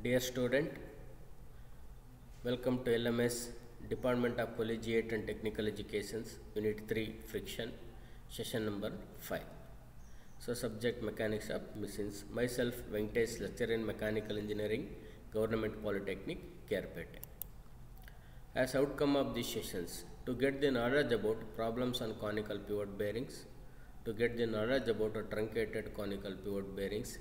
Dear student, welcome to LMS Department of Collegiate and Technical Education's Unit 3 Friction, session number 5. So subject Mechanics of Machines. Myself Venkatesh, lecturer in Mechanical Engineering, Government Polytechnic, Kerpete. As outcome of these sessions, to get the knowledge about problems on conical pivot bearings, to get the knowledge about truncated conical pivot bearings,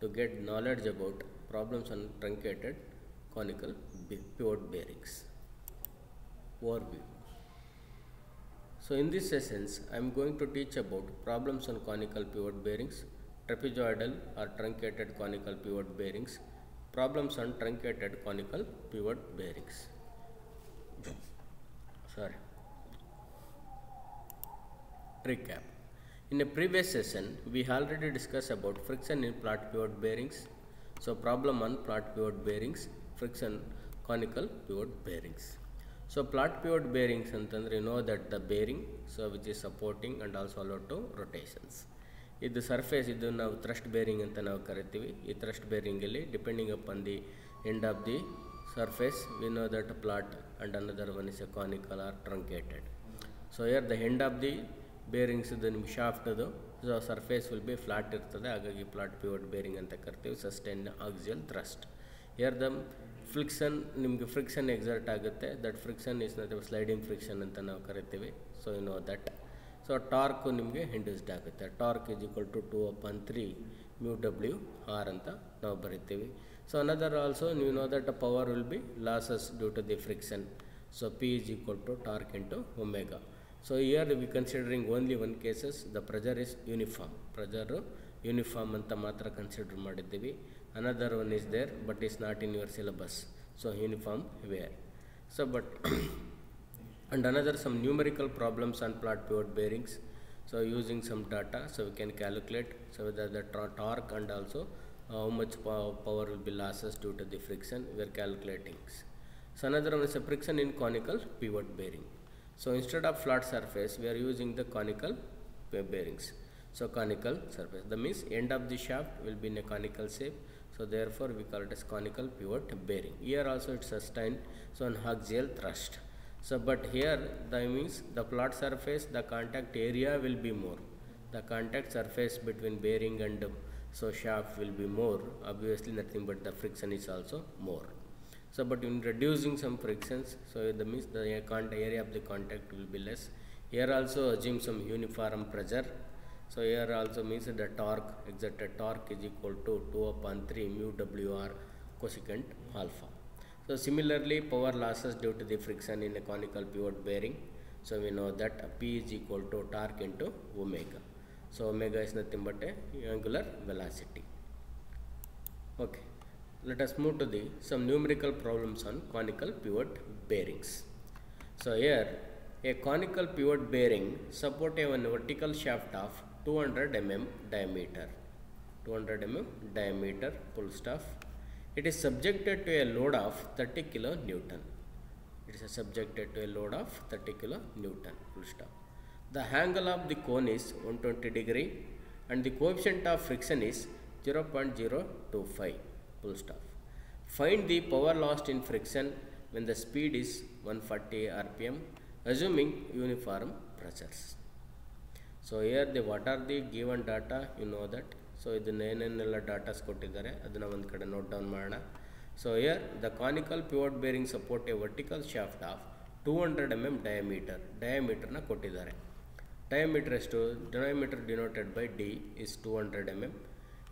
to get knowledge about problems on truncated conical pivot bearings. Overview. So in these sessions, I am going to teach about problems on conical pivot bearings, trapezoidal or truncated conical pivot bearings, problems on truncated conical pivot bearings. Recap. In a previous session, we already discussed about friction in flat pivot bearings. So problem on flat pivot bearings, friction conical pivot bearings. So flat pivot bearings antandre you know that the bearing which is supporting and also allowed to rotations. Idu surface idu ನಾವು thrust bearing ಅಂತ ನಾವು ಕರಿತೀವಿ. ಈ thrust bearing ಅಲ್ಲಿ depending upon the end of the surface we know that flat and another one is a conical or truncated. So here the end of the bearings ಇದು ನಿಮ್ಮ shaft ಅದು so surface will be flat ಇರ್ತದೆ, ಹಾಗಾಗಿ flat pivot bearing ಅಂತ ಕರಿತೀವಿ. sustained axial thrust. Here the friction ನಿಮಗೆ friction exert ಆಗುತ್ತೆ, that friction is not sliding friction ಅಂತ ನಾವು ಕರಿತೀವಿ. So you know that. So torque ನಿಮಗೆ induced ಆಗುತ್ತೆ. torque is equal to 2/3 mu w r ಅಂತ ನಾವು ಬರಿತೀವಿ. So another also you know that power will be losses due to the friction. So P is equal to torque into omega. So here we considering only one cases, the pressure is uniform. Pressure uniform anta matra consider ಮಾಡಿದ್ದೀವಿ. Another one is there but is not in your syllabus. So uniform wear. So but and another some numerical problems on flat pivot bearings. So using some data, so we can calculate so whether the torque and also how much power will be losses due to the friction we are calculating. So another one is a friction in conical pivot bearing. So instead of flat surface we are using the conical bearings. So conical surface, that means end of the shaft will be in a conical shape, so therefore we call it as conical pivot bearing. Here also it's sustained so an axial thrust. So but here that means the flat surface the contact area will be more, the contact surface between bearing and so shaft will be more, obviously nothing but the friction is also more. So but in reducing some frictions, so that means the area of the contact will be less. Here also assume some uniform pressure. So here also means the torque, exerted torque is equal to 2/3 mu w r cosecant alpha. So similarly power losses due to the friction in a conical pivot bearing. So we know that P is equal to torque into omega. So omega is nothing but a angular velocity. Okay. Let us move to the some numerical problems on conical pivot bearings. So here a conical pivot bearing support a one vertical shaft of 200 mm diameter. 200 mm diameter, full stop. It is subjected to a load of 30 kN. It is subjected to a load of 30 kN, full stop. The angle of the cone is 120 degree and the coefficient of friction is 0.025. Full stop. Find the power lost in friction when the speed is 140 rpm assuming uniform pressures. So here the what are the given data, you know that. So ಇದನ್ನ ಏನೇನೆಲ್ಲ ಡಾಟಾಸ್ ಕೊಟ್ಟಿದ್ದಾರೆ ಅದನ್ನ ಒಂದು ಕಡೆ note down ಮಾಡೋಣ. So here the conical pivot bearing support a vertical shaft of 200 mm diameter ನ ಕೊಟ್ಟಿದ್ದಾರೆ. Diameter ಎಷ್ಟು, diameter denoted by D is 200 mm.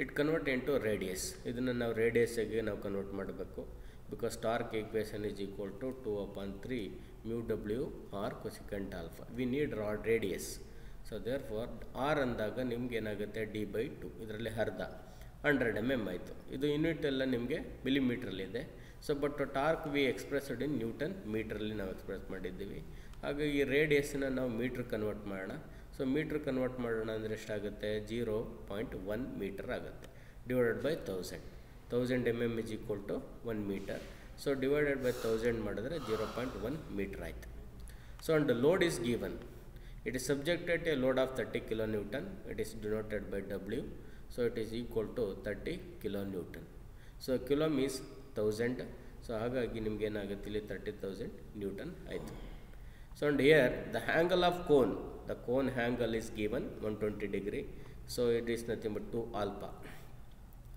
It convert into radius. ಇದನ್ನು ನಾವು radius ಗೆ ನಾವು ಕನ್ವರ್ಟ್ ಮಾಡಬೇಕು, because torque equation is equal to 2/3 mu w r cosecant alpha. We need radius. So therefore r ಅಂದಾಗ ನಿಮಗೆ ಏನಾಗುತ್ತೆ d/2, ಇದರಲ್ಲಿ ಅರ್ಧ 100 mm ಆಯಿತು. ಇದು ಯೂನಿಟ್ ಎಲ್ಲ ನಿಮಗೆ ಮಿಲಿಮೀಟ್ರಲ್ಲಿ ಇದೆ. So but torque we expressed in newton ಮೀಟ್ರಲ್ಲಿ ನಾವು ಎಕ್ಸ್ಪ್ರೆಸ್ ಮಾಡಿದ್ದೀವಿ. ಹಾಗಾಗಿ ರೇಡಿಯಸ್ನ ನಾವು ಮೀಟ್ರ್ ಕನ್ವರ್ಟ್ ಮಾಡೋಣ. ಸೊ ಮೀಟ್ರ್ ಕನ್ವರ್ಟ್ ಮಾಡೋಣ ಅಂದರೆ ಎಷ್ಟಾಗುತ್ತೆ, 0.1 ಮೀಟರ್ ಆಗುತ್ತೆ. Divided by 1000 mm is equal to 1 meter. So divided by 1000 ಮಾಡಿದ್ರೆ 0.1 ಮೀಟರ್ ಆಯಿತು. So and load is given. It is subjected to a load of 30 kN. It is denoted by W. So it is equal to 30 kN. So kilo means 30,000. So ಹಾಗಾಗಿ ನಿಮ್ಗೆ ಏನಾಗುತ್ತೆ ಇಲ್ಲಿ 30,000 Newton ಆಯಿತು. So and here the angle of cone, the cone angle is given 120 degree. So it is nothing but 2 alpha.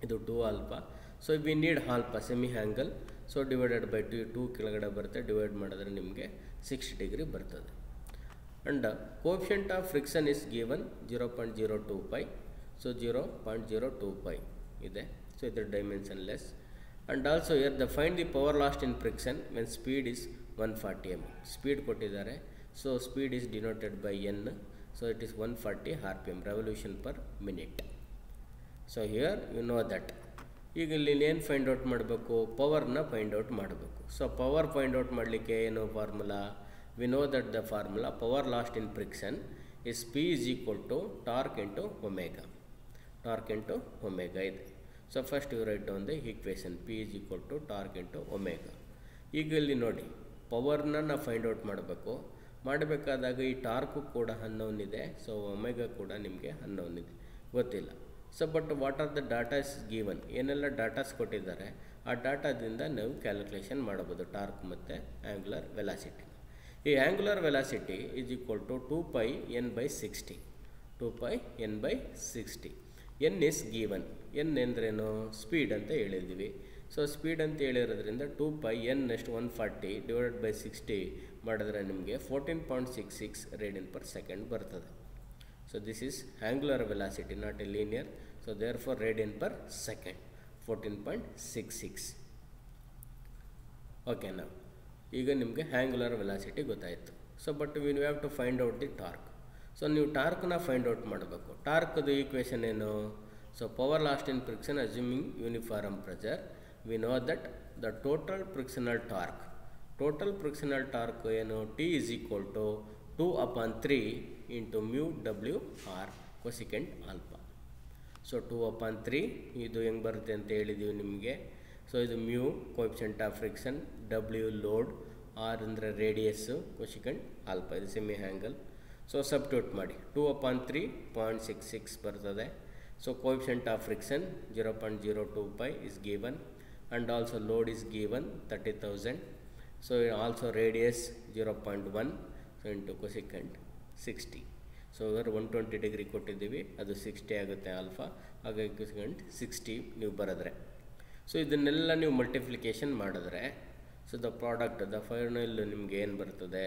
ಇದು 2 alpha. So we need alpha semi angle. So divided by 2 ಕೆಳಗಡೆ ಬರುತ್ತೆ, divide ಮಾಡಿದ್ರೆ ನಿಮಗೆ 60 degree ಬರ್ತದೆ. And coefficient of friction is given 0.025. So 0.025 ಇದೆ. So ಇದರ dimension less. And also here the find the power lost in friction when speed is 140 mm. Speed ಕೊಟ್ಟಿದ್ದಾರೆ. So speed is denoted by n. So it is 140 RPM, revolution per minute. So here you know that. ಈಗ ಇಲ್ಲಿ ಏನು find out ಮಾಡಬೇಕು? ಪವರ್ನ find out ಮಾಡಬೇಕು. So power find out ಮಾಡಲಿಕ್ಕೆ ಏನು formula? We know that the formula power lost in friction is P is equal to torque into omega. Torque into omega ಇದೆ. So first you write down the equation P is equal to torque into omega. ಈಗ ಇಲ್ಲಿ ನೋಡಿ, ಪವರ್ನ ನಾವು find out ಮಾಡಬೇಕು. ಮಾಡಬೇಕಾದಾಗ ಈ torque ಕೂಡ unknown ಇದೆ. ಸೊ ಒಮೆಗಾ ಕೂಡ ನಿಮಗೆ ಅನ್ನೋನ್ ಇದೆ, ಗೊತ್ತಿಲ್ಲ. So but what are the ಡಾಟಾಸ್ given? ಏನೆಲ್ಲ ಡಾಟಾಸ್ ಕೊಟ್ಟಿದ್ದಾರೆ ಆ ಡಾಟಾದಿಂದ ನಾವು ಕ್ಯಾಲ್ಕುಲೇಷನ್ ಮಾಡ್ಬೋದು ಟಾರ್ಕ್ ಮತ್ತು ಆ್ಯಂಗ್ಯುಲರ್ ವೆಲಾಸಿಟಿ. ಈ angular velocity is equal to 2π n/60. 2π n/60. N is given. N ಎಂದ್ರೇನು? ಸ್ಪೀಡ್ ಅಂತ ಹೇಳಿದ್ವಿ. ಸೊ ಸ್ಪೀಡ್ ಅಂತ ಹೇಳಿರೋದ್ರಿಂದ 2π n ನೆಕ್ಸ್ಟ್ 140 ಡಿವೈಡೆಡ್ ಬೈ 60 ಮಾಡಿದ್ರೆ ನಿಮಗೆ 14.66 ರೇಡಿಯನ್ ಪರ್ ಸೆಕೆಂಡ್ ಬರ್ತದೆ. So this is angular velocity, not a linear. So therefore radian per second 14.66. Okay, ನಾವು ಈಗ ನಿಮಗೆ ಆ್ಯಂಗ್ಯುಲರ್ ವೆಲಾಸಿಟಿ ಗೊತ್ತಾಯಿತು. So but we have to find out the torque. So ನೀವು ಟಾರ್ಕ್ನ find out ಮಾಡಬೇಕು. ಟಾರ್ಕ್ದು equation ಏನು? So power lost in friction assuming uniform pressure, V know that the total frictional torque. Total frictional torque ಏನು? T is equal to 2/3 into mu W r cosecant alpha. So 2/3 ಇದು ಹೆಂಗೆ ಬರುತ್ತೆ ಅಂತ ಹೇಳಿದ್ದೀವಿ ನಿಮಗೆ. So ಇದು mu coefficient of friction, W load, R ಅಂದರೆ radius, cosecant alpha ಇದು ಸೆಮಿ ಆ್ಯಂಗಲ್. ಸೊ ಸಬ್ಸ್ಟಿಟ್ಯೂಟ್ ಮಾಡಿ 2/3.66 ಬರ್ತದೆ. So coefficient of friction 0.025 is given and also load is given 30,000. So also radius 0.1. So into cosecant 60. So ಇವರು 120 degree ಕೊಟ್ಟಿದ್ದೀವಿ, ಅದು 60 ಆಗುತ್ತೆ alpha. ಹಾಗಾಗಿ cosecant 60 ನೀವು ಬರೆದ್ರೆ, ಸೊ ಇದನ್ನೆಲ್ಲ ನೀವು ಮಲ್ಟಿಪ್ಲಿಕೇಶನ್ ಮಾಡಿದ್ರೆ, so the product the final ನಿಮ್ಗೆ ಏನು ಬರ್ತದೆ?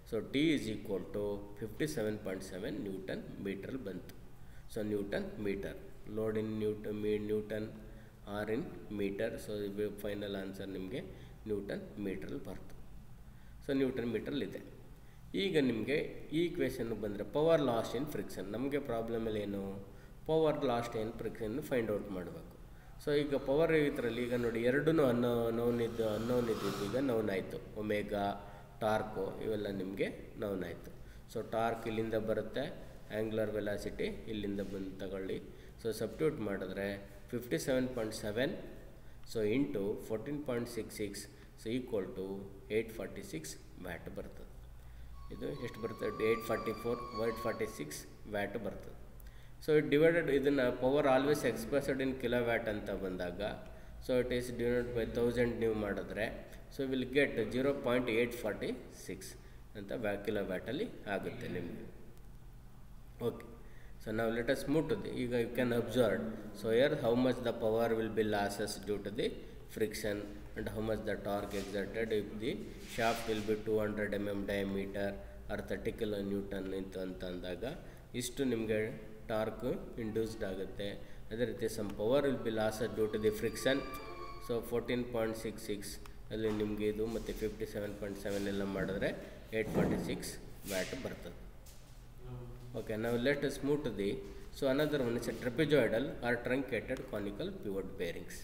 So T is equal to 57.7 newton metre ಬಂತು. So newton metre, load in newton, R in metre. So final answer ನಿಮಗೆ ನ್ಯೂಟನ್ ಮೀಟ್ರಲ್ಲಿ ಬರ್ತು. ಸೊ ನ್ಯೂಟನ್ ಮೀಟ್ರಲ್ಲಿದೆ. ಈಗ ನಿಮಗೆ ಈ ಈಕ್ವೇಷನ್ಗೆ ಬಂದರೆ ಪವರ್ ಲಾಸ್ಟ್ ಇನ್ ಫ್ರಿಕ್ಷನ್. ನಮಗೆ ಪ್ರಾಬ್ಲಮಲ್ಲಿ ಏನು? Power lost in friction find out ಮಾಡಬೇಕು. ಸೊ ಈಗ ಪವರ್ ಇದರಲ್ಲಿ ಈಗ ನೋಡಿ ಎರಡೂ ಅನ್ನೋನ್ ಇದ್ದಿದ್ದು ಈಗ ನೌನ್ ಆಯಿತು. ಒಮೆಗಾ, ಟಾರ್ಕು ಇವೆಲ್ಲ ನಿಮಗೆ ನೌನ್ ಆಯಿತು. ಸೊ ಟಾರ್ಕ್ ಇಲ್ಲಿಂದ ಬರುತ್ತೆ, ಆ್ಯಂಗ್ಯುಲರ್ ವೆಲಾಸಿಟಿ ಇಲ್ಲಿಂದ ಬಂದು ತಗೊಳ್ಳಿ. ಸೊ ಸಬ್ಸ್ಟಿಟ್ಯೂಟ್ ಮಾಡಿದ್ರೆ 57.7 so into 14.66 so equal to 846 watt ಬರ್ತದೆ. ಇದು ಎಷ್ಟು ಬರ್ತದೆ? 846 ವ್ಯಾಟ್ ಬರ್ತದೆ. ಸೊ ಡಿವೈಡೆಡ್ ಇದನ್ನು power always expressed in kilowatt ಅಂತ ಬಂದಾಗ, so it is divided by 1000 ನೀವು ಮಾಡಿದ್ರೆ, ಸೊ ವಿಲ್ ಗೆಟ್ 0.846 ಅಂತ ಕಿಲೋ ವ್ಯಾಟಲ್ಲಿ ಆಗುತ್ತೆ ನಿಮಗೆ. Okay, so now let us move to the, you can observe, so here how much the power will be losses due to the friction and how much the torque exerted if the shaft will be 200 mm diameter or 30 kN ಅಂತ ಅಂದಾಗ ಇಷ್ಟು ನಿಮಗೆ torque induced ಆಗುತ್ತೆ. ಅದೇ ರೀತಿ some power will be losses due to the friction. So 14.66 ಅಲ್ಲಿ ನಿಮಗೆ ಇದು ಮತ್ತು 57.7 ಎಲ್ಲ ಮಾಡಿದ್ರೆ 846 ವ್ಯಾಟ್ ಬರ್ತದೆ. Okay, now let us move to the, so another one is a trapezoidal or truncated conical pivot bearings.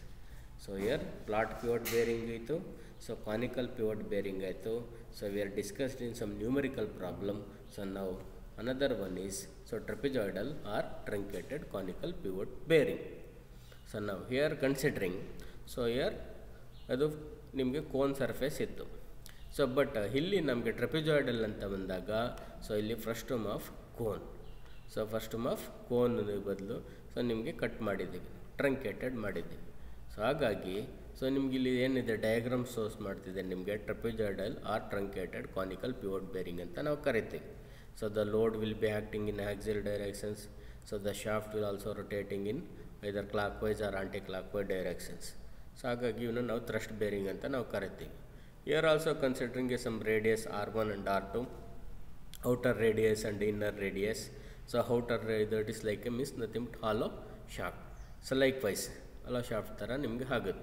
So here flat pivot bearing itu, so conical pivot bearing aitu. So we are discussed in some numerical problem. So now another one is, so trapezoidal or truncated conical pivot bearing. So now here considering, so here adu nimge cone surface ittu. So but ಇಲ್ಲಿ ನಮಗೆ trapezoidal ಅಂತ ಬಂದಾಗ, so ಇಲ್ಲಿ frustum of cone. So frustum of cone ಬದಲು so ನಿಮಗೆ cut ಮಾಡಿದ್ದೀವಿ, ಟ್ರಂಕೇಟೆಡ್ ಮಾಡಿದ್ದೀವಿ. So ಹಾಗಾಗಿ ಸೊ ನಿಮ್ಗೆ ಇಲ್ಲಿ ಏನಿದೆ ಡಯಾಗ್ರಾಮ್ ಸೋರ್ಸ್ ಮಾಡ್ತಿದೆ ನಿಮಗೆ trapezoidal or truncated conical pivot bearing ಅಂತ ನಾವು ಕರಿತೀವಿ. So the load will be acting in axial directions. So the shaft will also rotating in either clockwise or anti clockwise directions. So ಹಾಗಾಗಿ ಇವನ್ನ ನಾವು thrust bearing ಅಂತ ನಾವು ಕರಿತೀವಿ. Here also considering some radius R1 and R2, outer radius and inner radius. So outer that is like a means nothing but hollow shaft. So likewise hollow shaft thara nimge agutte.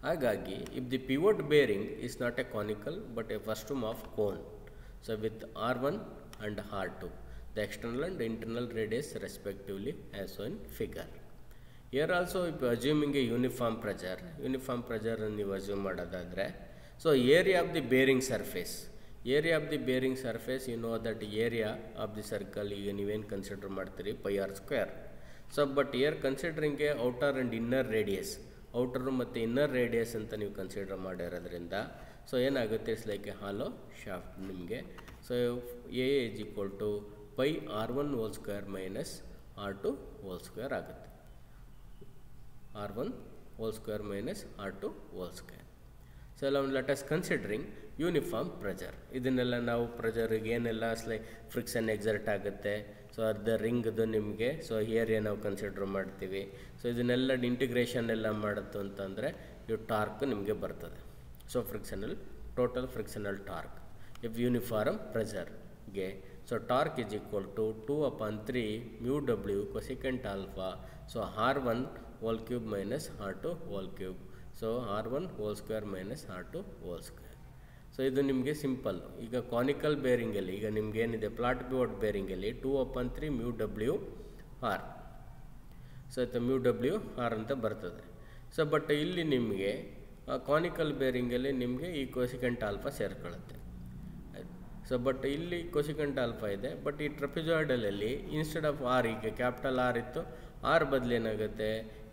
Hagagi if the pivot bearing is not a conical but a first form of cone, so with R1 and R2, the external and internal radius respectively as shown in figure. Here also if assuming a uniform pressure ನೀವು assume ಮಾಡೋದಾದರೆ, so area of the bearing surface, you know that area of the circle ಈಗ ನೀವೇನು consider ಮಾಡ್ತೀರಿ pi r square. So but here considering a outer and inner radius, outer ಮತ್ತು inner radius ಅಂತ ನೀವು consider ಮಾಡಿರೋದ್ರಿಂದ so ಏನಾಗುತ್ತೆ it's like a hollow shaft ನಿಮಗೆ. So A is equal to pi r1 whole square minus r2 whole square ಆಗುತ್ತೆ. r1 whole square minus r2 whole square. So let us considering uniform pressure. ಇದನ್ನೆಲ್ಲ ನಾವು ಪ್ರೆಷರಿಗೆ ಏನೆಲ್ಲ friction exert ಆಗುತ್ತೆ, so ಅರ್ಧ ರಿಂಗ್ದು ನಿಮಗೆ so area ನಾವು consider ಮಾಡ್ತೀವಿ. ಸೊ ಇದನ್ನೆಲ್ಲ ಇಂಟಿಗ್ರೇಷನ್ ಎಲ್ಲ ಮಾಡುತ್ತೆ ಅಂತಂದರೆ ಇವು ಟಾರ್ಕ್ ನಿಮಗೆ ಬರ್ತದೆ. So total frictional torque if uniform ಪ್ರೆಷರ್ಗೆ, so torque is equal to 2/3 μw cosecant alpha. So r1 whole cube minus r2 whole cube. So r1 whole square minus r2 whole square. So ಇದು ನಿಮಗೆ simple. ಈಗ conical ಬೇರಿಂಗಲ್ಲಿ ಈಗ ನಿಮ್ಗೆ ಏನಿದೆ flat pivot ಬೇರಿಂಗಲ್ಲಿ 2/3 μw r, so ಇದು μw r ಅಂತ ಬರ್ತದೆ. ಸೊ ಬಟ್ ಇಲ್ಲಿ ನಿಮಗೆ ಕಾನಿಕಲ್ ಬೇರಿಂಗಲ್ಲಿ ನಿಮಗೆ ಈ ಕೊಸಿಕೆಂಟ್ ಆಲ್ಫಾ ಸೇರ್ಕೊಳ್ಳುತ್ತೆ. ಸೊ ಬಟ್ ಇಲ್ಲಿ ಕೊಸಿಕೆಂಟ್ ಆಲ್ಫಾ ಇದೆ, ಬಟ್ ಈ ಟ್ರಪೆಜಾಯ್ಡಲಲ್ಲಿ ಇನ್ಸ್ಟೆಡ್ ಆಫ್ ಆರ್, ಈಗ ಕ್ಯಾಪಿಟಲ್ ಆರ್ ಇತ್ತು, ಆರ್ ಬದಲು ಏನಾಗುತ್ತೆ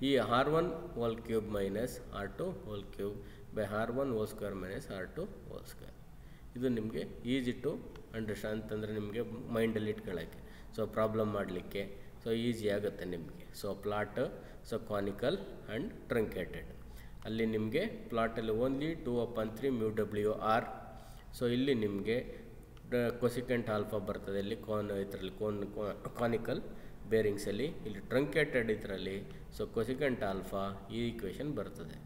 ಈ r1 whole cube minus r2 whole cube by r1 whole square minus r2 whole square. ಇದು ನಿಮಗೆ ಈಸಿ ಟು ಅಂಡರ್ಸ್ಟ್ಯಾಂಡ್ ಅಂತಂದರೆ ನಿಮಗೆ ಮೈಂಡಲ್ಲಿ ಇಟ್ಕೊಳ್ಳೋಕ್ಕೆ, ಸೊ ಪ್ರಾಬ್ಲಮ್ ಮಾಡಲಿಕ್ಕೆ ಸೊ ಈಸಿ ಆಗುತ್ತೆ ನಿಮಗೆ. So plot, so conical and ಟ್ರಂಕೇಟೆಡ್ ಅಲ್ಲಿ ನಿಮಗೆ ಪ್ಲಾಟಲ್ಲಿ ಓನ್ಲಿ 2/3 μw r. ಸೊ ಇಲ್ಲಿ ನಿಮಗೆ ಕೊಸಿಕೆಂಟ್ ಆಲ್ಫಾ ಬರ್ತದೆ, ಇಲ್ಲಿ ಇದರಲ್ಲಿ ಕಾನಿಕಲ್ ಬೇರಿಂಗ್ಸಲ್ಲಿ. ಇಲ್ಲಿ ಟ್ರಂಕೇಟೆಡ್ ಇದರಲ್ಲಿ ಸೊ ಕೊಸಿಕೆಂಟ್ ಆಲ್ಫಾ ಈ ಈಕ್ವೇಷನ್ ಬರ್ತದೆ,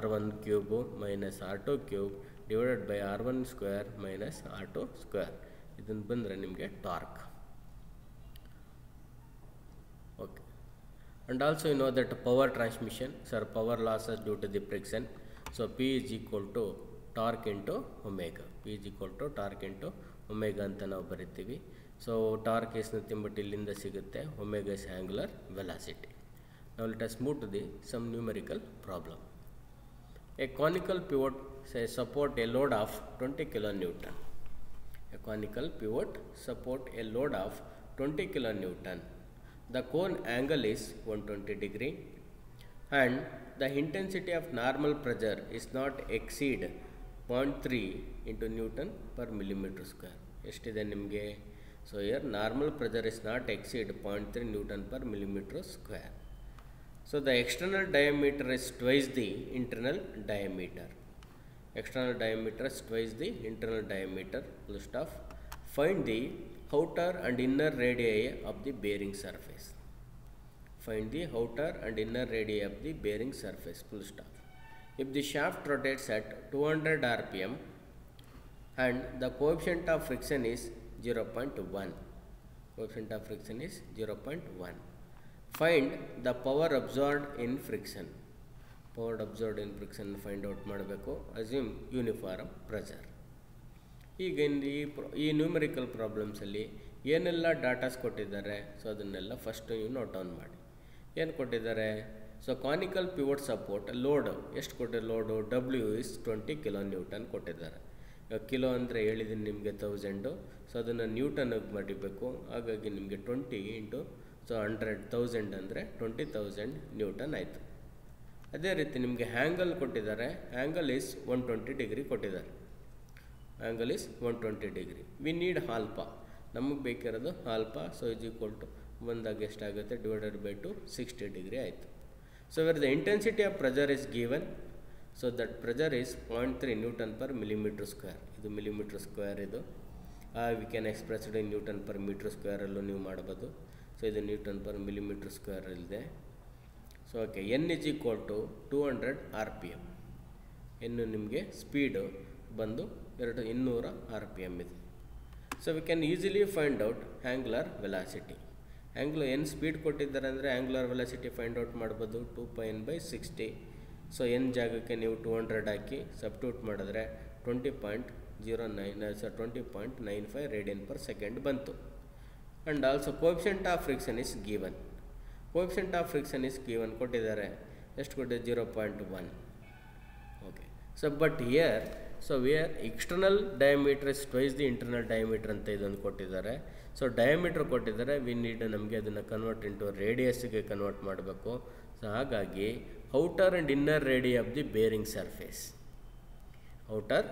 r1 cube minus r2 cube divided by r1 square minus r2 square. ಇದನ್ನು ಬಂದರೆ ನಿಮಗೆ torque. Okay. And also you know that power transmission, sir power losses due to the friction. So P is equal to torque into omega. P is equal to torque into omega ಅಂತ ನಾವು ಬರಿತೀವಿ. So torque is nothing but ಇಲ್ಲಿಂದ ಸಿಗುತ್ತೆ, omega is angular velocity. Now let us move to the some numerical problem. A conical pivot support a load of 20 kilonewton. A conical pivot support a load of 20 kilonewton. The cone angle is 120 degree and the intensity of normal pressure is not exceed 0.3 into Newton per millimeter square. ಎಷ್ಟಿದೆ ನಿಮಗೆ? So here normal pressure is not exceed 0.3 Newton per millimeter square. So the external diameter is twice the internal diameter. External diameter is twice the internal diameter. Full stop. Find the outer and inner radii of the bearing surface. Find the outer and inner radii of the bearing surface. Full stop. If the shaft rotates at 200 rpm and the coefficient of friction is 0.1. Coefficient of friction is 0.1. Find the power absorbed in friction. Power absorbed in friction find out ಮಾಡಬೇಕು. Assume uniform pressure. ಈಗ ಈ numerical ಪ್ರಾಬ್ಲಮ್ಸಲ್ಲಿ ಏನೆಲ್ಲ ಡಾಟಾಸ್ ಕೊಟ್ಟಿದ್ದಾರೆ so ಅದನ್ನೆಲ್ಲ first ನೀವು note down ಮಾಡಿ. ಏನು ಕೊಟ್ಟಿದ್ದಾರೆ? So conical pivot support load ಎಷ್ಟು ಕೊಟ್ಟಿದ್ದಾರೆ? ಲೋಡು W is 20 kN ಕೊಟ್ಟಿದ್ದಾರೆ. ಕಿಲೋ ಅಂದರೆ ಹೇಳಿದ್ದೀನಿ ನಿಮಗೆ 1000, ಸೊ ಅದನ್ನು ನ್ಯೂಟನ್ಗೆ ಮಾಡಿಬೇಕು. ಹಾಗಾಗಿ ನಿಮಗೆ 20 ಇಂಟು ಸೊ 100,000 ಅಂದರೆ 20,000 ನ್ಯೂಟನ್ ಆಯಿತು. ಅದೇ ರೀತಿ ನಿಮಗೆ ಹ್ಯಾಂಗಲ್ ಕೊಟ್ಟಿದ್ದಾರೆ. ಆ್ಯಂಗಲ್ ಈಸ್ 120 ಡಿಗ್ರಿ ಕೊಟ್ಟಿದ್ದಾರೆ. Angle is 120 degree. We need alpha, ನಮಗೆ ಬೇಕಿರೋದು alpha. So is equal to ಬಂದಾಗ ಎಷ್ಟಾಗುತ್ತೆ ಡಿವೈಡೆಡ್ ಬೈ 2 60 ಡಿಗ್ರಿ ಆಯಿತು. So where the intensity of pressure is given. So that pressure is 0.3 newton per millimetre square. ಇದು millimetre square ಇದು. We can expressed in newton per metre ಸ್ಕ್ವೇರಲ್ಲೂ ನೀವು ಮಾಡ್ಬೋದು. So ಇದು newton per millimetre square ಇದೆ. So okay, N is equal to 200 RPM. ಇನ್ನು ನಿಮಗೆ speed ಬಂದು 200 RPM ಇದೆ. So we can easily find out angular velocity. ಏನು ಸ್ಪೀಡ್ ಕೊಟ್ಟಿದ್ದಾರೆ ಅಂದರೆ ಆ್ಯಂಗ್ಯುಲರ್ ವೆಲಾಸಿಟಿ ಫೈಂಡ್ ಔಟ್ ಮಾಡ್ಬೋದು 2πn/60. ಸೊ ಎನ್ ಜಾಗಕ್ಕೆ ನೀವು 200 ಹಾಕಿ ಸಬ್ಸ್ಟಿಟ್ಯೂಟ್ ಮಾಡಿದ್ರೆ 20.95 ರೇಡಿಯನ್ ಪರ್ ಸೆಕೆಂಡ್ ಬಂತು. And also coefficient of friction is given. Coefficient of friction is given ಕೊಟ್ಟಿದ್ದಾರೆ. ಎಷ್ಟು ಕೊಟ್ಟಿದೆ? 0.1. Okay. So but here, so where external diameter is twice the internal diameter ಅಂತ ಇದೊಂದು ಕೊಟ್ಟಿದ್ದಾರೆ. ಸೊ ಡಯಾಮೀಟರ್ ಕೊಟ್ಟಿದ್ದಾರೆ, we need ನಮಗೆ ಅದನ್ನು ಕನ್ವರ್ಟ್ ಇಂಟು ರೇಡಿಯಸ್ಗೆ ಕನ್ವರ್ಟ್ ಮಾಡಬೇಕು. ಸೊ ಹಾಗಾಗಿ outer and inner radii of the bearing surface, outer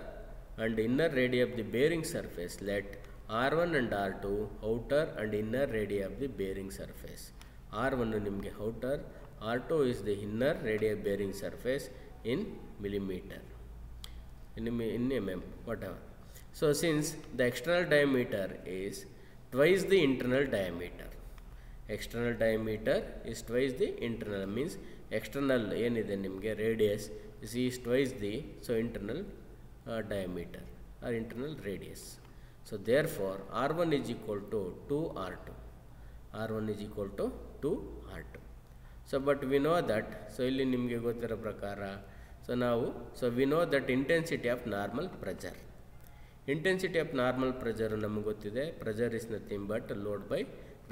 and inner radii of the bearing surface, let R1 and R2 outer and inner radii of the bearing surface. R1 ನಿಮಗೆ outer, R2 is the inner radius bearing surface in millimeter, in mm, whatever. So since the external diameter is twice the internal diameter, external diameter is twice the internal, means external ಏನಿದೆ ನಿಮಗೆ radius is twice the internal diameter or internal radius. So therefore R1 is equal to 2R2. R1 is equal to 2R2. So but we know that, so ಇಲ್ಲಿ ನಿಮಗೆ ಗೊತ್ತಿರೋ ಪ್ರಕಾರ, so we know that intensity of normal pressure. Intensity of normal pressure ನಮಗೆ ಗೊತ್ತಿದೆ. Pressure is nothing but load by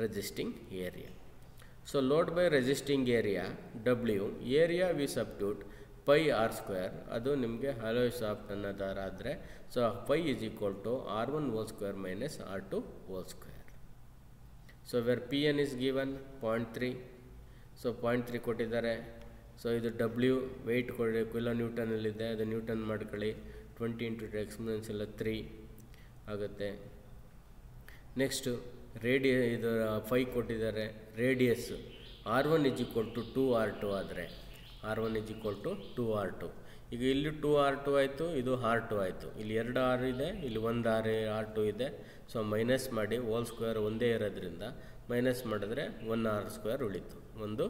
resisting area. So load by resisting area W, area we substitute pi r square, ಅದು ನಿಮಗೆ alloy shaft ಅನ್ನೋದಾದರೆ, so pi is equal to R1 whole square minus R2 whole square. So where Pn is given 0.3, so 0.3 ಕೊಟ್ಟಿದ್ದಾರೆ. So ಇದು W weight ಕೊಡಿ kilo ನ್ಯೂಟನಲ್ಲಿದೆ, ಅದು Newton ಮಾಡ್ಕೊಳ್ಳಿ. 20 × 10 exponential 3 ಆಗುತ್ತೆ. Next ಇದು 5 ಕೊಟ್ಟಿದ್ದಾರೆ. Radius R1 is equal to 2R2 ಆದರೆ R1 is equal to 2R2. ಈಗ ಇಲ್ಲಿ 2R2 ಆಯಿತು, ಇದು R2 ಆಯಿತು. ಇಲ್ಲಿ 2 R ಇದೆ, ಇಲ್ಲಿ 1 R2 ಇದೆ. ಸೊ ಮೈನಸ್ ಮಾಡಿ, ಹೋಲ್ ಸ್ಕ್ವೇರ್ ಒಂದೇ ಇರೋದ್ರಿಂದ ಮೈನಸ್ ಮಾಡಿದ್ರೆ 1 R² ಉಳೀತು, ಒಂದು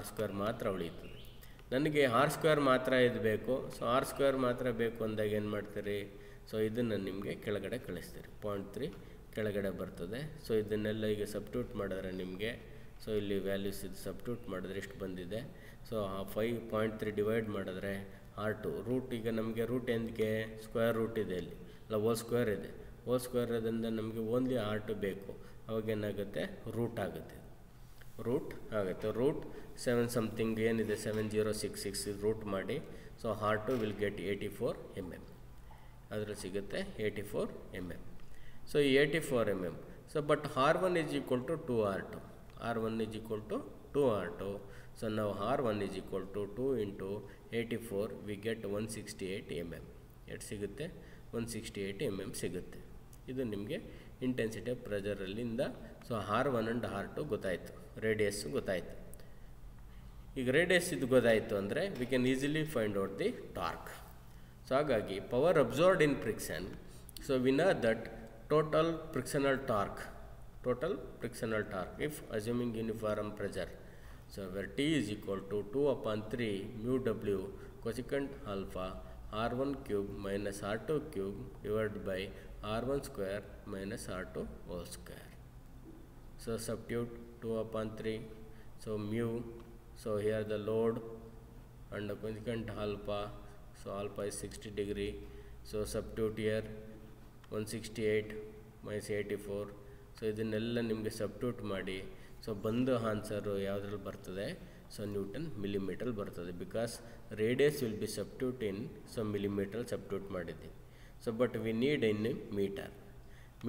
R² ಮಾತ್ರ ಉಳೀತು. ನನಗೆ R² ಮಾತ್ರ ಇದು ಬೇಕು. ಸೊ R² ಮಾತ್ರ ಬೇಕು ಅಂದಾಗ ಏನು ಮಾಡ್ತೀರಿ? ಸೊ ಇದನ್ನು ನಿಮಗೆ ಕೆಳಗಡೆ ಕಳಿಸ್ತೀರಿ. 0.3 ಕೆಳಗಡೆ ಬರ್ತದೆ. ಸೊ ಇದನ್ನೆಲ್ಲ ಈಗ ಸಬ್ಸ್ಟಿಟ್ಯೂಟ್ ಮಾಡಿದ್ರೆ ನಿಮಗೆ, ಸೊ ಇಲ್ಲಿ ವ್ಯಾಲ್ಯೂಸ್ ಇದು ಸಬ್ಸ್ಟಿಟ್ಯೂಟ್ ಮಾಡಿದ್ರೆ ಎಷ್ಟು ಬಂದಿದೆ? ಸೊ 5.3 ಡಿವೈಡ್ ಮಾಡಿದ್ರೆ R2 ರೂಟ್, ಈಗ ನಮಗೆ ರೂಟ್ ಎಂದಕ್ಕೆ ಸ್ಕ್ವೇರ್ ರೂಟ್ ಇದೆ, ಇಲ್ಲಿ ಅಲ್ಲ ಹೋಲ್ ಸ್ಕ್ವೇರ್ ಇದೆ. ಹೋಲ್ ಸ್ಕ್ವೇರ್ ಇರೋದ್ರಿಂದ ನಮಗೆ ಓನ್ಲಿ R2 ಬೇಕು. ಅವಾಗೇನಾಗುತ್ತೆ? ರೂಟ್ ಆಗುತ್ತೆ, ರೂಟ್ ಆಗುತ್ತೆ. ರೂಟ್ 7 ಸಮಥಿಂಗ್ ಏನಿದೆ 7066 ರೂಟ್ ಮಾಡಿ. So R2 will get 84 mm, ಅದರಲ್ಲಿ ಸಿಗುತ್ತೆ 84 mm. ಸೊ ಈ 84 mm. So but R1 is equal to 2R2. R1 is equal to 2R2. So now R1 is equal to 2 into 84, we get 168 mm. ಎಷ್ಟು ಸಿಗುತ್ತೆ? 168 mm ಸಿಗುತ್ತೆ. ಇದು ನಿಮಗೆ intensity of ಪ್ರೆಷರಲ್ಲಿಂದ. So R1 and R2 ಗೊತ್ತಾಯಿತು, radius ಗೊತ್ತಾಯಿತು. ಈಗ radius ಇದು ಗೊತ್ತಾಯಿತು ಅಂದರೆ we can easily find out the torque. So ಹಾಗಾಗಿ power absorbed in friction, so we know that total frictional torque if assuming uniform pressure. So where T is equal to 2/3 mu W cosecant alpha R1 cube minus R2 cube divided by R1 square minus R2 whole square. So substitute 2/3, so mu, so here the load and the cosecant alpha, so alpha is 60 degree. So substitute here 168 minus 84. So ಇದನ್ನೆಲ್ಲ ನಿಮಗೆ substitute ಮಾಡಿ. So ಬಂದು answer ಯಾವುದ್ರಲ್ಲಿ ಬರ್ತದೆ? So newton ಮಿಲಿಮೀಟ್ರಲ್ಲಿ ಬರ್ತದೆ. Because radius will be substitute in, so ಮಿಲಿಮೀಟ್ರಲ್ಲಿ substitute ಮಾಡಿದ್ದೆ. So but we need in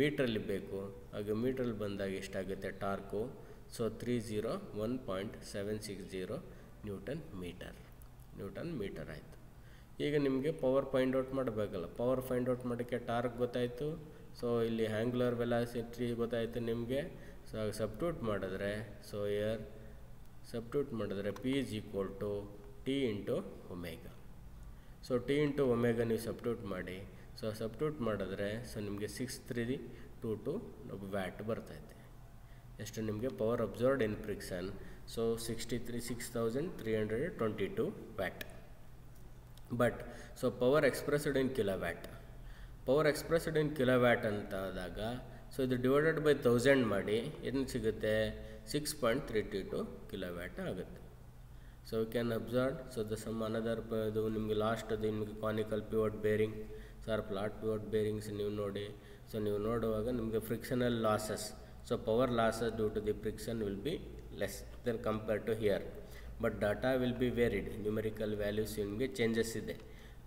ಮೀಟ್ರಲ್ಲಿ ಬೇಕು. ಆಗ ಮೀಟ್ರಲ್ಲಿ ಬಂದಾಗ ಎಷ್ಟಾಗುತ್ತೆ ಟಾರ್ಕು? ಸೊ 301.760 ನ್ಯೂಟನ್ ಮೀಟರ್ ಆಯಿತು. ಈಗ ನಿಮಗೆ ಪವರ್ ಫೈಂಡ್ ಔಟ್ ಮಾಡಬೇಕಲ್ಲ. ಪವರ್ ಫೈಂಡ್ ಔಟ್ ಮಾಡೋಕ್ಕೆ ಟಾರ್ಕ್ ಗೊತ್ತಾಯಿತು. ಸೊ ಇಲ್ಲಿ ಆ್ಯಂಗ್ಯುಲರ್ ವೆಲಾಸಿಟಿ ಗೊತ್ತಾಯಿತು ನಿಮಗೆ. ಸೊ ಸಬ್ಸ್ಟಿಟ್ಯೂಟ್ ಮಾಡಿದ್ರೆ, ಸೊ ಸಬ್ಸ್ಟಿಟ್ಯೂಟ್ ಮಾಡಿದ್ರೆ P is equal to T into omega. So T into omega ನೀವು ಸಬ್ಟ್ಯೂಟ್ ಮಾಡಿ. ಸೊ ಸಬ್ಟ್ಯೂಟ್ ಮಾಡಿದ್ರೆ ಸೊ ನಿಮಗೆ 6322 ವ್ಯಾಟ್ ಬರ್ತೈತೆ. ಎಷ್ಟು ನಿಮಗೆ power observed in friction? So 6322 watt. But so power expressed in kilowatt. Power expressed in kilowatt ಅಂತ ಆದಾಗ so ಇದು ಡಿವೈಡೆಡ್ ಬೈ 1000 ಮಾಡಿ ಏನು ಸಿಗುತ್ತೆ? 6.32 ಕಿಲೋವ್ಯಾಟ್ ಆಗುತ್ತೆ. So you can observe. So the some another ಇದು ನಿಮಗೆ ಲಾಸ್ಟ್ ಅದು ನಿಮಗೆ conical pivot bearing sir flat pivot bearings ನೀವು ನೋಡಿ. ಸೊ ನೀವು ನೋಡುವಾಗ ನಿಮಗೆ frictional losses, so power losses due to the friction will be less than compared to here. But data will be varied. Numerical values ನಿಮಗೆ changes ಇದೆ.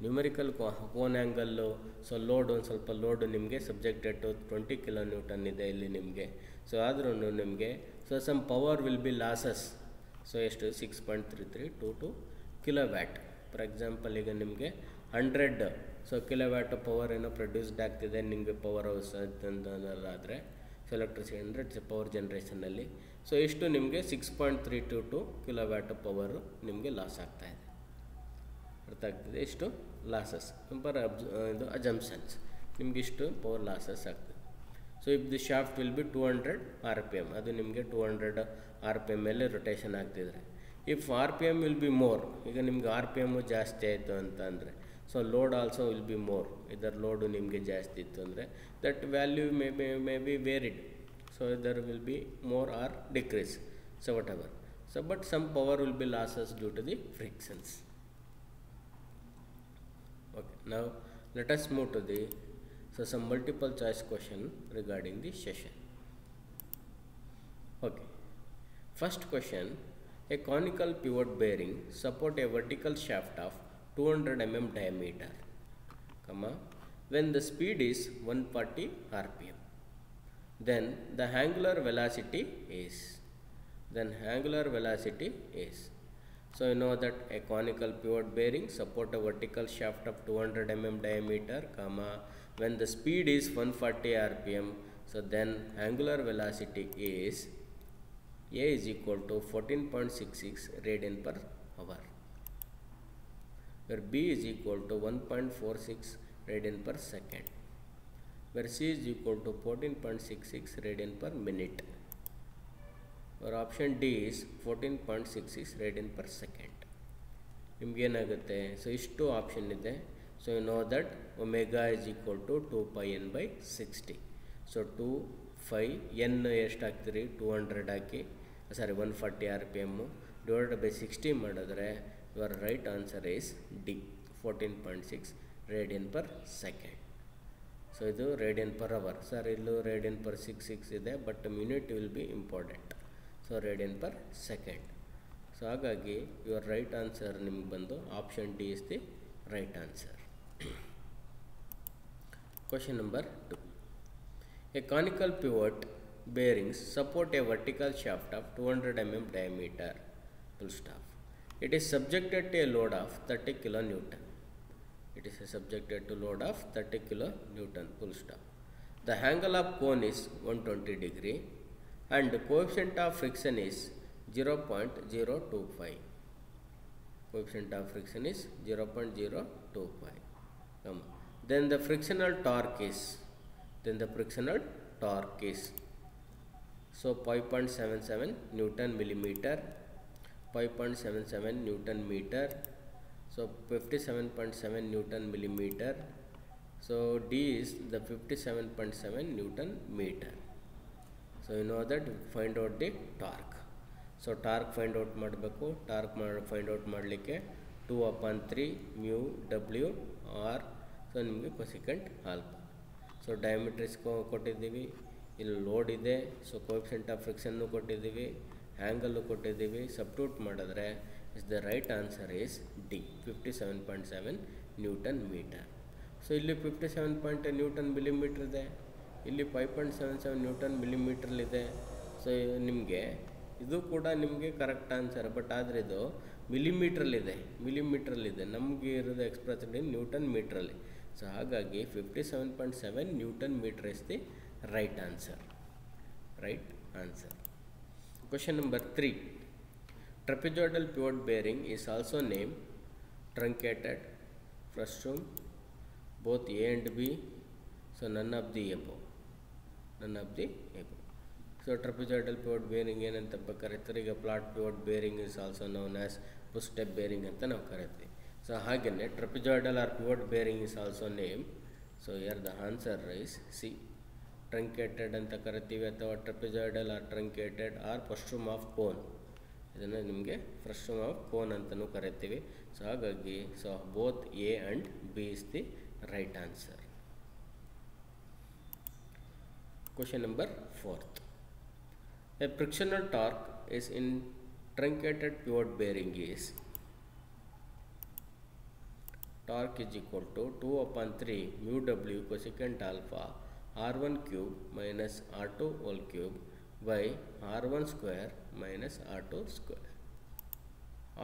Numerical cone ಆ್ಯಂಗಲ್ಲು, so load ಒಂದು ಸ್ವಲ್ಪ ಲೋಡು ನಿಮಗೆ ಸಬ್ಜೆಕ್ಟೆಡ್ ಟು 20 ಕಿಲೋ ನ್ಯೂಟನ್ ಇದೆ ಇಲ್ಲಿ ನಿಮಗೆ. So ಆದ್ರೂ ನಿಮಗೆ so some power will be losses. So ಎಷ್ಟು? 6.3322 ಕಿಲೋವ್ಯಾಟ್. ಫಾರ್ ಎಕ್ಸಾಂಪಲ್ ಈಗ ನಿಮಗೆ 100 ಸೊ ಕಿಲೋವ್ಯಾಟ್ ಪವರ್ ಏನೋ ಪ್ರೊಡ್ಯೂಸ್ಡ್ ಆಗ್ತಿದೆ ನಿಮಗೆ ಪವರ್ ಹೌಸ್ ಅಂತಂದರೆ ಸೊ ಎಲೆಕ್ಟ್ರಿಸಿಟಿ 100 ಪವರ್ ಜನ್ರೇಷನಲ್ಲಿ. ಸೊ ಇಷ್ಟು ನಿಮಗೆ 6.322 ಕಿಲೋವ್ಯಾಟ್ ಪವರು ನಿಮಗೆ ಲಾಸ್ ಆಗ್ತಾಯಿದೆ. ಅರ್ಥ ಆಗ್ತಿದೆ? ಇಷ್ಟು ಲಾಸಸ್ ಪರ್ ಇದು ಅಜಂಪ್ಷನ್ಸ್ ನಿಮ್ಗೆ ಇಷ್ಟು ಪವರ್ ಲಾಸಸ್ ಆಗ್ತದೆ. So if the shaft will be 200 RPM, ಅದು ನಿಮಗೆ 200 RPM ಮೇಲೆ ರೊಟೇಷನ್ ಆಗ್ತಿದ್ರೆ. If RPM will be more, ಈಗ ನಿಮ್ಗೆ RPM ಜಾಸ್ತಿ ಆಯಿತು ಅಂತ ಅಂದರೆ so load also will be more. ಇದರ ಲೋಡು ನಿಮಗೆ ಜಾಸ್ತಿ ಇತ್ತು ಅಂದರೆ that value may be varied. So either will be more or decrease. So whatever. So but some power will be losses due to the frictions. Okay, now let us move to the some multiple choice question regarding the session. Okay, first question: a conical pivot bearing support a vertical shaft of 200 mm diameter, comma, when the speed is 140 RPM, then the angular velocity is. So you know that a conical pivot bearing support a vertical shaft of 200 mm diameter, comma, when the speed is 140 RPM. So then angular velocity is A is equal to 14.66 radian per hour, where B is equal to 1.46 radian per second, where C is equal to 14.66 radian per minute. Or option D is 14.66 radian per second. ನಿಮಗೇನಾಗುತ್ತೆ? So ಇಷ್ಟು option ಇದೆ. So you know that omega is equal to 2πn/60. So 2π n ಎಷ್ಟು ಹಾಕ್ತೀರಿ? 200 ಹಾಕಿ, sorry 140 RPM divided by 60 ಮಾಡಿದ್ರೆ your right answer is D, 14.6 radian per second. So ಇದು radian per hour. Sir ಇಲ್ಲೂ radian per 6 ಇದೆ, but minute will be important. So radian per second. So ಹಾಗಾಗಿ your right answer ನಿಮ್ಗೆ ಬಂದು option D is the right answer. Question number 2. A conical pivot bearings support a vertical shaft of 200 mm diameter, full stop. It is subjected to a load of 30 kN. It is subjected to load of 30 kN, full stop. The angle of cone is 120 degree and the coefficient of friction is 0.025. Coefficient of friction is 0.025. Then the frictional torque is so 5.77 Newton millimeter, 5.77 Newton meter, so 57.7 Newton millimeter. So D is the 57.7 Newton meter. So you know that find out the torque. So torque find out ಮಾಡಬೇಕು. torque find out ಮಾಡಲಿಕ್ಕೆ 2/3 mu W R. So ನಿಮಗೆ per second alpha. So diameters ಕೊಟ್ಟಿದ್ದೀವಿ, ಇಲ್ಲಿ load ಇದೆ, so coefficient of ಫ್ರಿಕ್ಷನ್ನು ಕೊಟ್ಟಿದ್ದೀವಿ, angle ಕೊಟ್ಟಿದ್ದೀವಿ. Substitute ಮಾಡಿದ್ರೆ is the right answer is D, 57.7 newton metre. So ಇಲ್ಲಿ 57 ನ್ಯೂಟನ್ ಮಿಲಿಮೀಟ್ರ್ ಇದೆ, ಇಲ್ಲಿ 5.77 ನ್ಯೂಟನ್ ಮಿಲಿಮೀಟ್ರಲ್ಲಿದೆ. ಸೊ ನಿಮಗೆ ಇದು ಕೂಡ ನಿಮಗೆ ಕರೆಕ್ಟ್ ಆನ್ಸರ್, ಬಟ್ ಆದರೆ ಇದು ಮಿಲಿಮೀಟ್ರಲ್ಲಿದೆ. ನಮಗೆ ಇರೋದು ಎಕ್ಸ್ಪ್ರೆಸ್ಡ್ ಇನ್ ನ್ಯೂಟನ್ ಮೀಟ್ರಲ್ಲಿ. ಸೊ ಹಾಗಾಗಿ 57.7 newton metre is the right answer. Question number 3. Trapezoidal pivot bearing is also named truncated frustum both A and B, so none of the above, none of the above. So trapezoidal pivot bearing ಏನಂತ ಕರೀತಾರೆ, ಈಗ plot pivot bearing is also known as push step bearing ಅಂತ ನಾವು ಕರಿತೀವಿ. So ಹಾಗೆಯೇ trapezoidal or pivot bearing is also named. So here the answer is C, truncated ಅಂತ ಕರಿತೀವಿ, ಅಥವಾ trapezoidal or truncated or frustum of cone, ಇದನ್ನು ನಿಮಗೆ frustum of cone ಅಂತಲೂ ಕರಿತೀವಿ. ಸೊ ಹಾಗಾಗಿ so both A and B is the right answer. Question number 4th. A frictional torque is in truncated pivot bearing is torque is equal to 2 upon 3 mu w cosecant alpha r1 cube minus r2 whole cube by r1 square minus r2 square.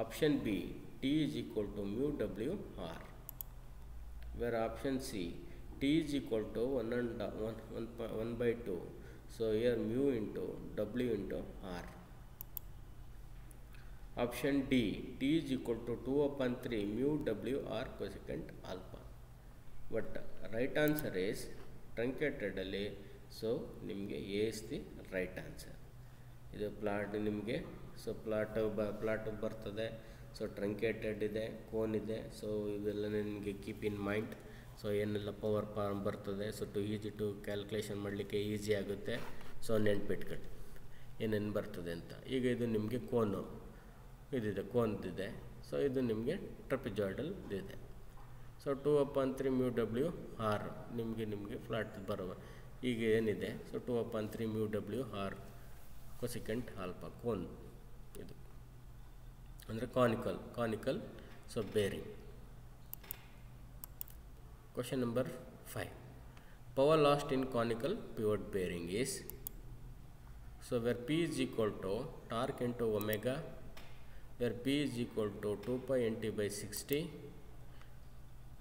Option B, T is equal to mu w r, where option C, T is equal to 1 by 2. So here mu into w into r. Option D, T is equal to 2 upon 3 mu w r cosecant alpha. But right answer is truncated ಅಲ್ಲಿ. So ನಿಮಗೆ A is the right answer. ಇದು plot ನಿಮಗೆ so plot ಬರ್ತದೆ. So ಟ್ರಂಕೇಟೆಡ್ ಇದೆ, cone ಇದೆ. So ಇವೆಲ್ಲ ನಿಮಗೆ keep in mind. So ಏನೆಲ್ಲ ಪವರ್ ಬರ್ತದೆ, ಸೊ ಟು ಕ್ಯಾಲ್ಕುಲೇಷನ್ ಮಾಡಲಿಕ್ಕೆ ಈಸಿ ಆಗುತ್ತೆ. ಸೊ ನೆನ್ಪಿಟ್ಕೊಳ್ಳಿ ಏನೇನು ಬರ್ತದೆ ಅಂತ. ಈಗ ಇದು ನಿಮಗೆ ಕೋನು ಇದಿದೆ, ಕೋನ್ದಿದೆ. ಸೊ ಇದು ನಿಮಗೆ ಟ್ರಪಿಜಾಯ್ಡಲ್ ಇದೆ. So 2 upon 3 mu w r ನಿಮಗೆ ಫ್ಲಾಟ್ ಬರುವ ಈಗ ಏನಿದೆ. So 2 upon 3 mu w r cosecant alpha, cone ಇದು ಅಂದರೆ conical so bearing. Question number 5. Power lost in conical pivot bearing is, so where P is equal to torque into omega, where P is equal to 2 pi nt by 60,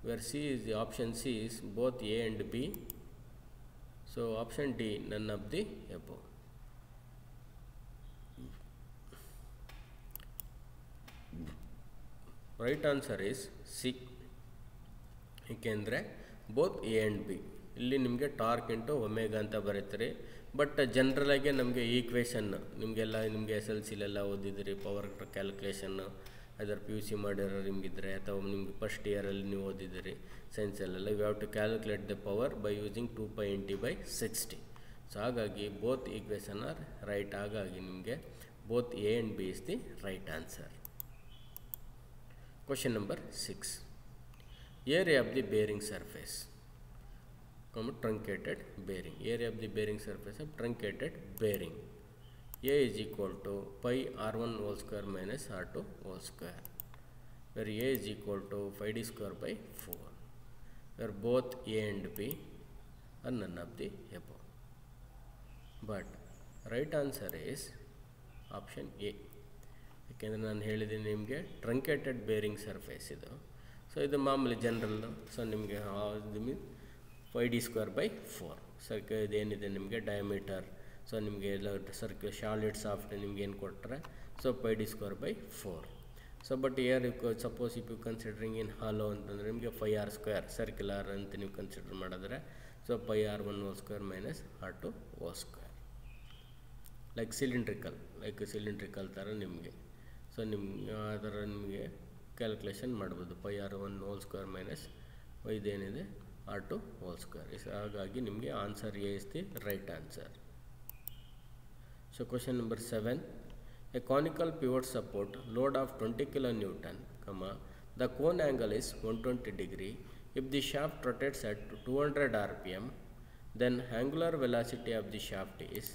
where C is the option C is both A and B. So option D, none of the above. Right answer is C. ಏಕೆಂದರೆ both A and B ಇಲ್ಲಿ ನಿಮಗೆ torque into omega ಅಂತ ಬರೀತೀರಿ. But ಜನ್ರಲಾಗಿ ನಮಗೆ equation ನಿಮಗೆ S L ಸಿಲೆಲ್ಲ ಓದಿದಿರಿ, power ಕ್ಯಾಲ್ಕುಲೇಷನ್ನು ಅದರ ಪಿ ಯು ಸಿ ಮಾಡಿರೋ ನಿಮಗಿದ್ರೆ, ಅಥವಾ ನಿಮಗೆ ಫಸ್ಟ್ ಇಯರಲ್ಲಿ ನೀವು ಓದಿದಿರಿ ಸೈನ್ಸಲ್ಲೆಲ್ಲ. You have to calculate the power by using 2 pi nt by 60. So ಹಾಗಾಗಿ ಬೋತ್ ಈಕ್ವೇಷನ್ ಆರ್ ರೈಟ್. ಹಾಗಾಗಿ ನಿಮಗೆ both A and B is the right answer. Question number 6. Area of the bearing surface, truncated bearing. Area of the bearing surface of truncated bearing. A is equal to pi r1 whole square minus r2 whole square, where A is equal to 5d square by 4, where both A and B are none of the above. But right answer is option A. ಯಾಕೆಂದರೆ ನಾನು ಹೇಳಿದ್ದೀನಿ ನಿಮಗೆ ಟ್ರಂಕೇಟೆಡ್ bearing surface ಇದು. So ಇದು ಮಾಮೂಲಿ ಜನರಲ್ಲು. So ನಿಮಗೆ d square by 4 circle ಇದೇನಿದೆ ನಿಮಗೆ diameter. So ನಿಮಗೆ ಎಲ್ಲ ಸರ್ಕಲ್ ಶಾಲಿಡ್ ಸಾಫ್ಟ್ ನಿಮ್ಗೆ ಏನು ಕೊಟ್ಟರೆ so d square by 4. So but here suppose if you considering in hollow ಅಂತಂದರೆ ನಿಮಗೆ 5r² ಸರ್ಕ್ಯುಲರ್ ಅಂತ ನೀವು ಕನ್ಸಿಡರ್ ಮಾಡಿದ್ರೆ so r1 whole square minus r2 whole square, like cylindrical ಥರ ನಿಮಗೆ. ಸೊ ನಿಮ್ಗೆ ಆ ಥರ ನಿಮಗೆ ಕ್ಯಾಲ್ಕುಲೇಷನ್ ಮಾಡ್ಬೋದು. r1 whole square minus ಇದೇನಿದೆ r2 whole square. ಹಾಗಾಗಿ ನಿಮಗೆ answer A is the right answer. So question number 7. A conical pivot support load of 20 kN, the cone angle is 120 degree. If the shaft rotates at 200 rpm, then angular velocity of the shaft is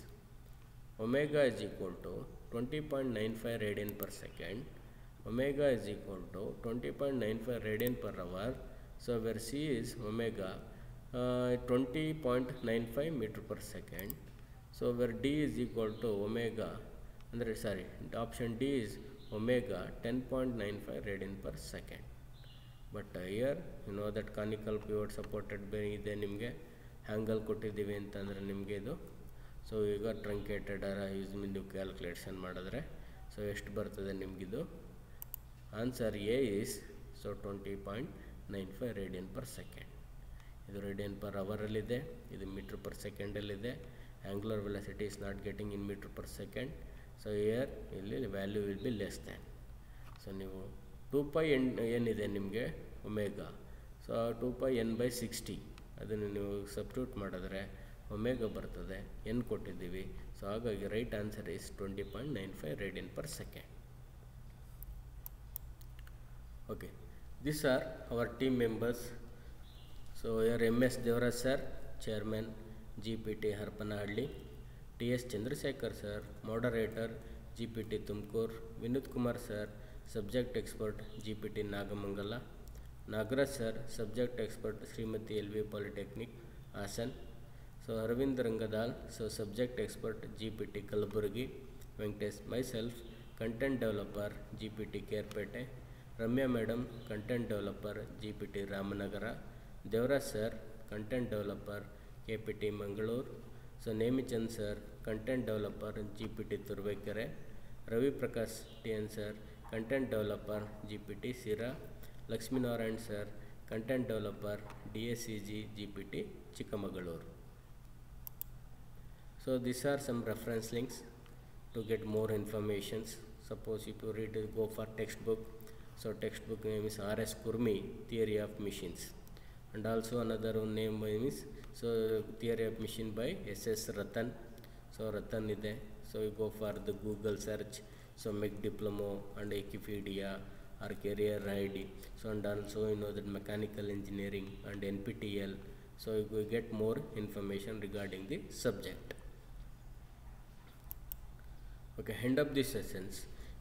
omega is equal to 20.95 radian per second. Omega is equal to 20.95 radian per hour. So where C is omega 20.95 meter per second. So where D is equal to omega, option D is omega 10.95 radian per second. But here you know that conical pivot supported bearing ಇದೆ, ನಿಮಗೆ angle ಕೊಟ್ಟಿದ್ದೀವಿ ಅಂತಂದರೆ ನಿಮಗೆ ಇದು. So ಈಗ truncated use ನೀವು calculation ಮಾಡಿದ್ರೆ so ಎಷ್ಟು ಬರ್ತದೆ ನಿಮಗಿದು. Answer A is so 20.95 0.95 radian per second. ಇದು ರೇಡಿಯನ್ ಪರ್ ಅವರಲ್ಲಿದೆ, ಇದು ಮೀಟರ್ ಪರ್ ಸೆಕೆಂಡಲ್ಲಿದೆ. Angular velocity is not getting in metre per second. So here ಇಲ್ಲಿ value will be less than. So ನೀವು 2π ಏನಿದೆ ನಿಮಗೆ ಒಮೆಗಾ, ಸೊ 2πn/60 ಅದನ್ನು ನೀವು ಸಬ್ಸ್ಟಿಟ್ಯೂಟ್ ಮಾಡಿದ್ರೆ ಒಮೆಗಾ ಬರ್ತದೆ, ಎನ್ ಕೊಟ್ಟಿದ್ದೀವಿ. ಸೊ ಹಾಗಾಗಿ right answer is 20.95 radian per second. Okay, these are our team members. So here MS Devaraj sir, chairman, GPT Harpanahalli; TS Chandrasekhar sir, moderator, GPT Tumkur; Vinod Kumar sir, subject expert, GPT Nagamangala; Nagaraj sir, subject expert, Srimati LV Polytechnic, Hasan; so Arvind Rangadal, so subject expert, GPT Kalaburgi; Venkatesh, myself, content developer, GPT Kerpete; Ramya madam, content developer, GPT Ramanagara; Devaraj sir, content developer, KPT Mangalore; so Nemichand sir, content developer, GPT Turvekere; Ravi Prakash TN sir, content developer, GPT Sira; Lakshmi Narayan sir, content developer, DSCG GPT Chikamagalur. So these are some reference links to get more informations. Suppose if you read, go for textbook. So textbook name is R.S. Kurmi, Theory of Machines, and also another name is so Theory of Machine by S.S. Ratan. So Ratan ide. So you go for the Google search. So make diploma and Wikipedia or career ID. So and also you know that mechanical engineering and NPTEL. So you will get more information regarding the subject. Okay, end of these sessions.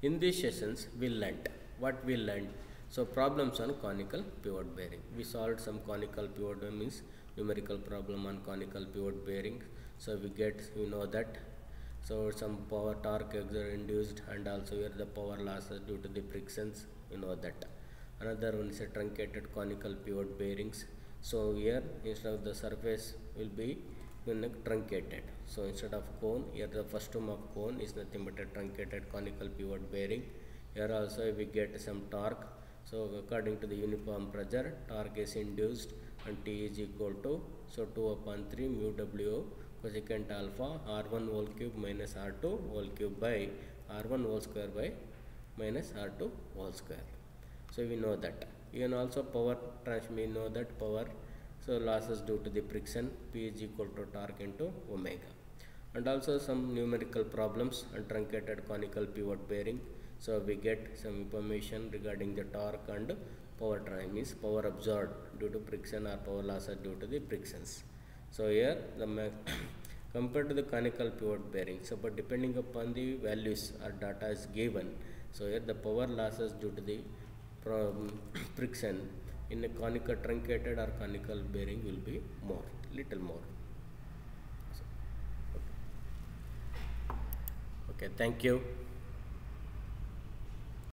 In these sessions we learnt what we learned. So problems on conical pivot bearing. We solved some conical pivot means numerical problem on conical pivot bearing. So we get, you know that. So some power torque induced, and also here the power losses due to the frictions, you know that. Another one is a truncated conical pivot bearings. So here instead of the surface will be truncated. So instead of cone, here the first term of cone is nothing but a truncated conical pivot bearing. Here also we get some torque. So according to the uniform pressure, torque is induced and T is equal to, so 2/3 mu W cosecant alpha R1 whole cube minus R2 whole cube by R1 whole square by minus R2 whole square. So we know that. Even also power transmission, we know that power, so losses due to the friction, P is equal to torque into omega. And also some numerical problems on truncated conical pivot bearing. So we get some information regarding the torque and power transmission, means power absorbed due to friction or power losses due to the frictions. So here the compared to the conical pivot bearing, so but depending upon the values or data is given, so here the power losses due to the friction in a conical truncated or conical bearing will be more, little more. So, okay, thank you.